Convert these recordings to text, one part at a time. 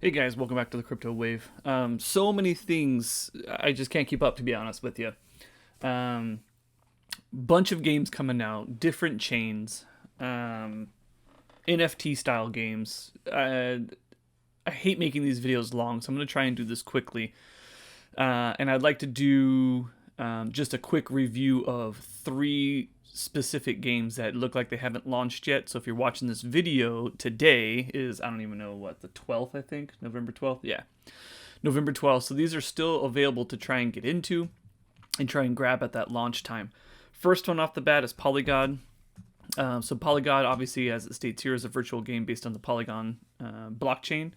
Hey guys, welcome back to the Crypto Wave. So many things I just can't keep up, to be honest with you. Um, Bunch of games coming out, different chains, NFT style games. I hate making these videos long, so I'm gonna try and do this quickly. And I'd like to do just a quick review of three specific games that look like they haven't launched yet. So if you're watching this video, today is, I don't even know what, the 12th, I think, November 12th. Yeah, November 12th. So these are still available to try and get into and try and grab at that launch time. First one off the bat is Polygon. So Polygon, obviously, as it states here, is a virtual game based on the Polygon blockchain.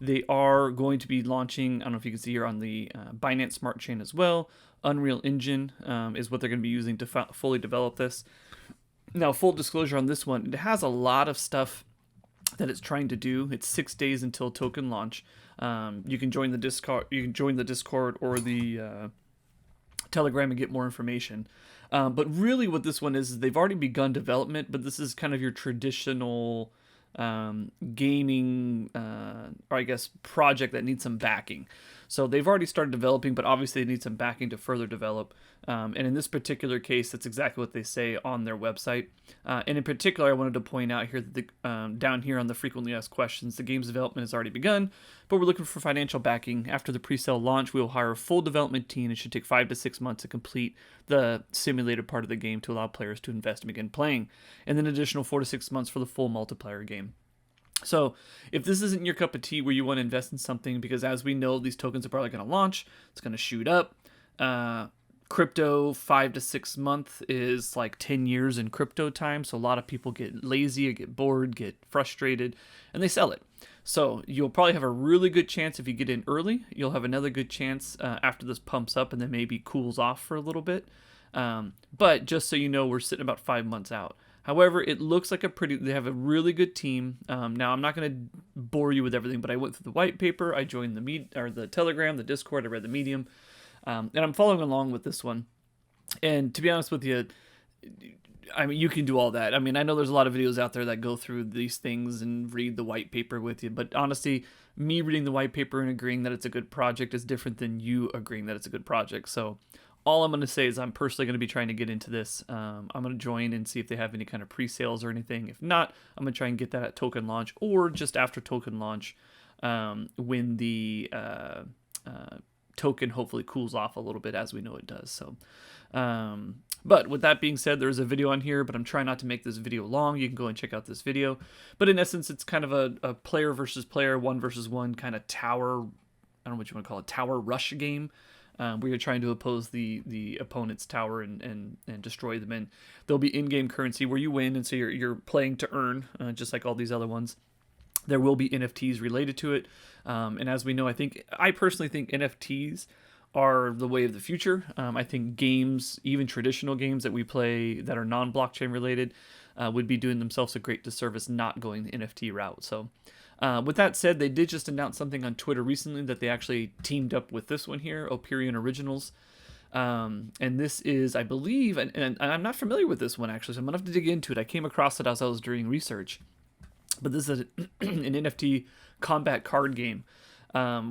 They are going to be launching, I don't know if you can see here on the Binance Smart Chain as well. Unreal Engine is what they're going to be using to fully develop this. Now, full disclosure on this one, it has a lot of stuff that it's trying to do. It's 6 days until token launch. You can join the Discord. You can join the Discord or the Telegram and get more information. But really, what this one is they've already begun development. But this is kind of your traditional gaming, or I guess project that needs some backing. So they've already started developing, but obviously they need some backing to further develop. And in this particular case, that's exactly what they say on their website. And in particular, I wanted to point out here that down here on the frequently asked questions, the game's development has already begun, but we're looking for financial backing. After the pre-sale launch, we will hire a full development team. It should take 5 to 6 months to complete the simulated part of the game to allow players to invest and begin playing, and then an additional 4 to 6 months for the full multiplayer game. So if this isn't your cup of tea where you want to invest in something, because as we know, these tokens are probably going to launch, it's going to shoot up. Crypto 5 to 6 months is like 10 years in crypto time. So a lot of people get lazy, get bored, get frustrated, and they sell it. So you'll probably have a really good chance if you get in early. You'll have another good chance after this pumps up and then maybe cools off for a little bit. But just so you know, we're sitting about 5 months out. However, it looks like they have a really good team. Now, I'm not going to bore you with everything, but I went through the white paper. I joined the Telegram, the Discord. I read the Medium. And I'm following along with this one. And to be honest with you, I mean, you can do all that. I mean, I know there's a lot of videos out there that go through these things and read the white paper with you. But honestly, me reading the white paper and agreeing that it's a good project is different than you agreeing that it's a good project. So all I'm going to say is I'm personally going to be trying to get into this. I'm going to join and see if they have any kind of pre-sales or anything. If not, I'm going to try and get that at token launch or just after token launch when the token hopefully cools off a little bit, as we know it does. So, but with that being said, there's a video on here, but I'm trying not to make this video long. You can go and check out this video. But in essence, it's kind of a player versus player, 1 versus 1 kind of tower, I don't know what you want to call it, tower rush game. Where you're trying to oppose the opponent's tower and destroy them. And there'll be in-game currency where you win, and so you're playing to earn, just like all these other ones. There will be NFTs related to it. And as we know, I personally think NFTs are the way of the future. I think games, even traditional games that we play that are non-blockchain related, would be doing themselves a great disservice not going the NFT route. So with that said, they did just announce something on Twitter recently that they actually teamed up with this one here, Operion Originals. And this is, I believe, and I'm not familiar with this one actually, so I'm going to have to dig into it. I came across it as I was doing research. But this is an NFT combat card game,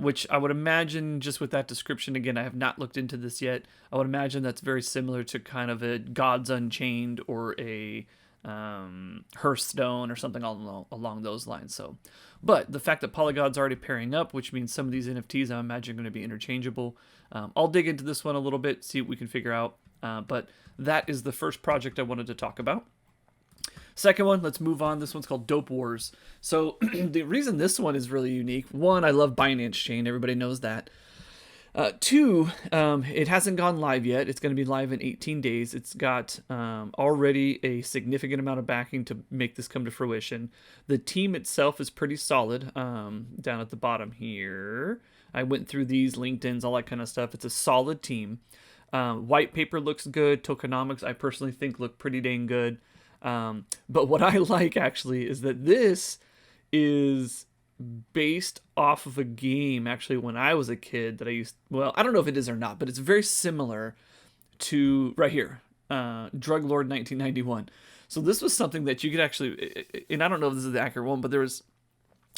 which I would imagine, just with that description, again, I have not looked into this yet, I would imagine that's very similar to kind of a Gods Unchained or a Hearthstone or something along those lines. So, but the fact that Polygon's already pairing up, which means some of these NFTs I imagine are going to be interchangeable. I'll dig into this one a little bit, see what we can figure out. But that is the first project I wanted to talk about. Second one, let's move on. This one's called Dope Wars. So the reason this one is really unique, one, I love Binance Chain. Everybody knows that. Two, it hasn't gone live yet. It's going to be live in 18 days. It's got already a significant amount of backing to make this come to fruition. The team itself is pretty solid. Down at the bottom here, I went through these LinkedIn's, all that kind of stuff. It's a solid team. White paper looks good. Tokenomics, I personally think, look pretty dang good. But what I like actually is that this is based off of a game actually when I was a kid that I don't know if it is or not, but it's very similar to right here, Drug Lord 1991. So this was something that you could actually, and I don't know if this is the accurate one, but there was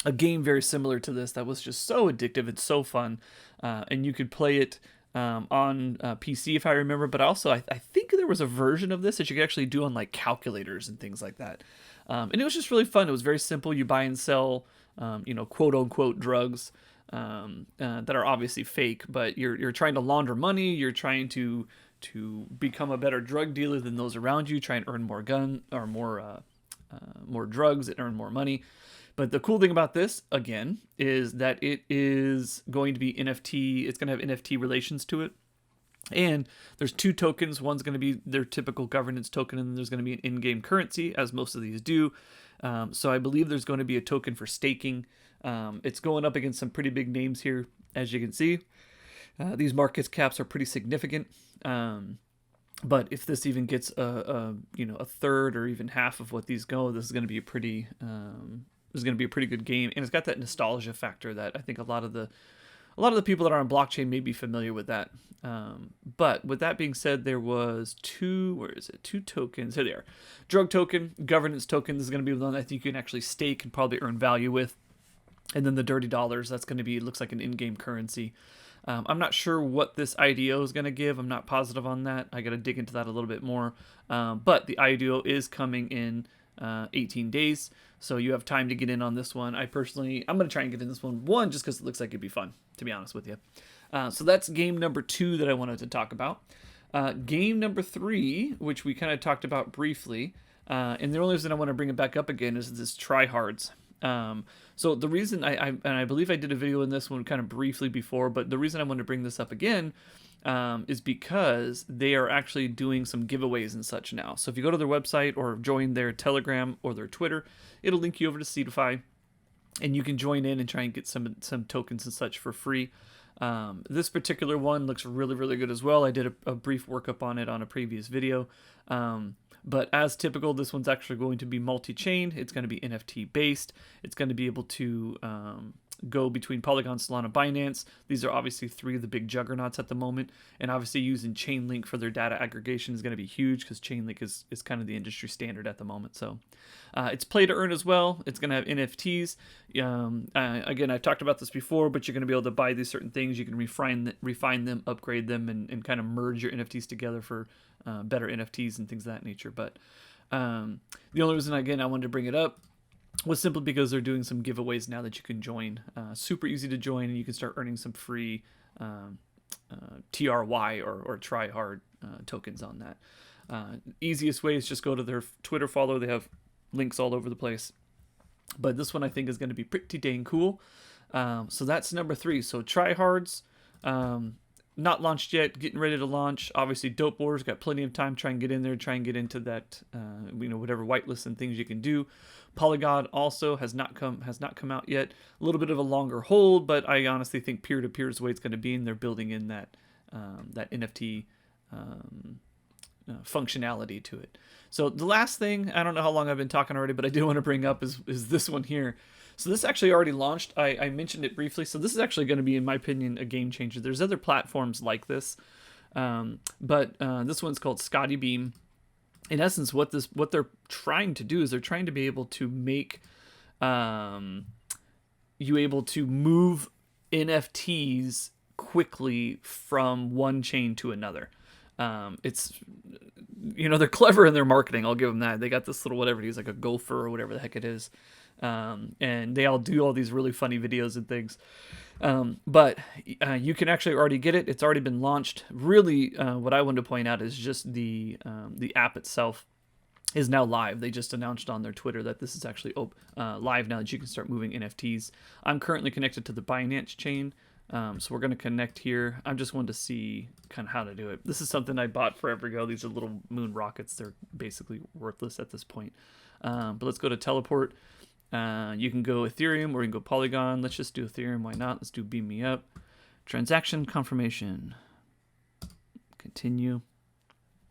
a game very similar to this that was just so addictive. It's so fun, and you could play it on PC if I remember. But also, I think there was a version of this that you could actually do on like calculators and things like that. And it was just really fun. It was very simple. You buy and sell, quote unquote drugs that are obviously fake, but you're trying to launder money. You're trying to become a better drug dealer than those around you. Try and earn more more drugs and earn more money. But the cool thing about this, again, is that it is going to be NFT. It's going to have NFT relations to it. And there's 2 tokens. One's going to be their typical governance token, and then there's going to be an in-game currency, as most of these do. So I believe there's going to be a token for staking. It's going up against some pretty big names here, as you can see. These market caps are pretty significant. But if this even gets a third or even half of what these go, this is going to be a pretty good game, and it's got that nostalgia factor that I think a lot of the people that are on blockchain may be familiar with that. But with that being said, there was 2 tokens. Here they are. Drug token, governance token. This is going to be one I think you can actually stake and probably earn value with. And then the dirty dollars, that's going to be, it looks like an in-game currency. I'm not sure what this IDO is going to give. I'm not positive on that. I got to dig into that a little bit more. But the IDO is coming in 18 days. So you have time to get in on this one. I'm going to try and get in this one just because it looks like it'd be fun, to be honest with you. So that's game number 2 that I wanted to talk about. Game number 3, which we kind of talked about briefly, and the only reason I want to bring it back up again is this tryhards. So the reason I believe I did a video in this one kind of briefly before, but the reason I want to bring this up again is because they are actually doing some giveaways and such now. So if you go to their website or join their Telegram or their Twitter, it'll link you over to Seedify, and you can join in and try and get some tokens and such for free. This particular one looks really, really good as well. I did a brief workup on it on a previous video. But as typical, this one's actually going to be multi-chain. It's going to be NFT based. It's going to be able to go between Polygon, Solana, Binance. These are obviously 3 of the big juggernauts at the moment. And obviously using Chainlink for their data aggregation is going to be huge because Chainlink is kind of the industry standard at the moment. So it's play to earn as well. It's going to have NFTs. Again, I've talked about this before, but you're going to be able to buy these certain things. You can refine them, upgrade them, and kind of merge your NFTs together for better NFTs and things of that nature. But the only reason, again, I wanted to bring it up was simply because they're doing some giveaways now that you can join. Super easy to join, and you can start earning some free TRY or try hard tokens on that. Easiest way is just go to their Twitter follow. They have links all over the place. But this one I think is going to be pretty dang cool. So that's number 3. So tryhards, not launched yet, getting ready to launch. Obviously, Dope Wars got plenty of time. Try and get in there, try and get into that, whatever whitelist and things you can do. Polygon also has not come out yet. A little bit of a longer hold, but I honestly think peer-to-peer is the way it's going to be, and they're building in that NFT functionality to it. So the last thing, I don't know how long I've been talking already, but I do want to bring up is this one here. So this actually already launched. I mentioned it briefly. So this is actually going to be, in my opinion, a game changer. There's other platforms like this, but this one's called Scotty Beam. In essence, what they're trying to do is they're trying to be able to make you able to move NFTs quickly from one chain to another. It's, they're clever in their marketing. I'll give them that. They got this little whatever it is, like a gopher or whatever the heck it is. And they all do all these really funny videos and things. But you can actually already get it. It's already been launched. Really, what I wanted to point out is just the app itself is now live. They just announced on their Twitter that this is actually live now, that you can start moving NFTs. I'm currently connected to the Binance chain. So we're going to connect here. I just wanted to see kind of how to do it. This is something I bought forever ago. These are little moon rockets. They're basically worthless at this point. But let's go to teleport. You can go Ethereum or you can go Polygon. Let's just do Ethereum. Why not? Let's do Beam Me Up. Transaction confirmation. Continue.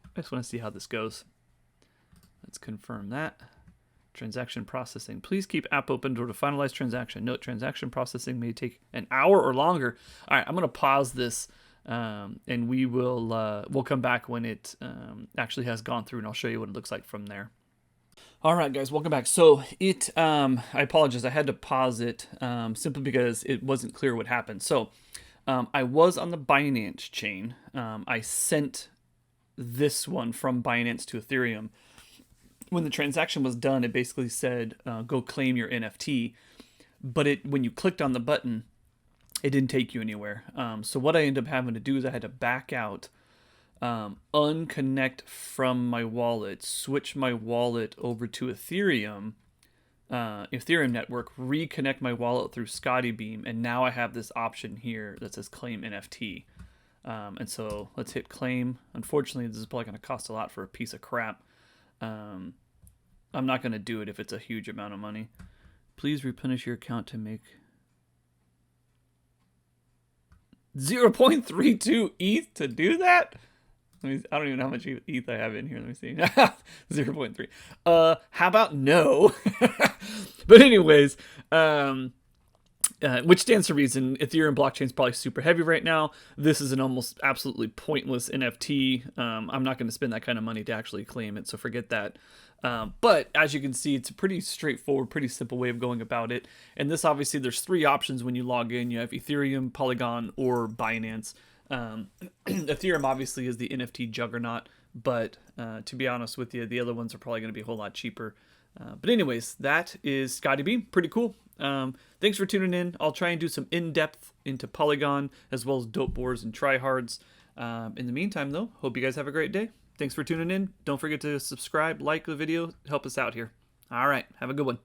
I just want to see how this goes. Let's confirm that. Transaction processing. Please keep app open to finalize transaction. Note, transaction processing may take an hour or longer. All right, I'm going to pause this, and we'll come back when it actually has gone through, and I'll show you what it looks like from there. All right, guys, welcome back. So I apologize. I had to pause it simply because it wasn't clear what happened. So I was on the Binance chain. I sent this one from Binance to Ethereum. When the transaction was done, it basically said, go claim your NFT. But when you clicked on the button, it didn't take you anywhere. So what I ended up having to do is I had to back out, unconnect from my wallet, switch my wallet over to Ethereum network, reconnect my wallet through Scotty Beam, and now I have this option here that says claim NFT. And so let's hit claim. Unfortunately, this is probably going to cost a lot for a piece of crap. I'm not going to do it if it's a huge amount of money. Please replenish your account to make 0.32 ETH to do that? I don't even know how much ETH I have in here. Let me see. 0.3. How about no? But anyways, which stands to reason. Ethereum blockchain is probably super heavy right now. This is an almost absolutely pointless NFT. I'm not going to spend that kind of money to actually claim it, so forget that. But as you can see, it's a pretty straightforward, pretty simple way of going about it. And this, obviously, there's three options when you log in. You have Ethereum, Polygon, or Binance. Ethereum obviously is the NFT juggernaut, but to be honest with you, the other ones are probably going to be a whole lot cheaper. But anyways, that is Scotty Beam. Pretty cool. Thanks for tuning in. I'll try and do some in-depth into Polygon as well as dope boards and tryhards. In the meantime, though, hope you guys have a great day. Thanks for tuning in. Don't forget to subscribe, like the video, help us out here. All right, have a good one.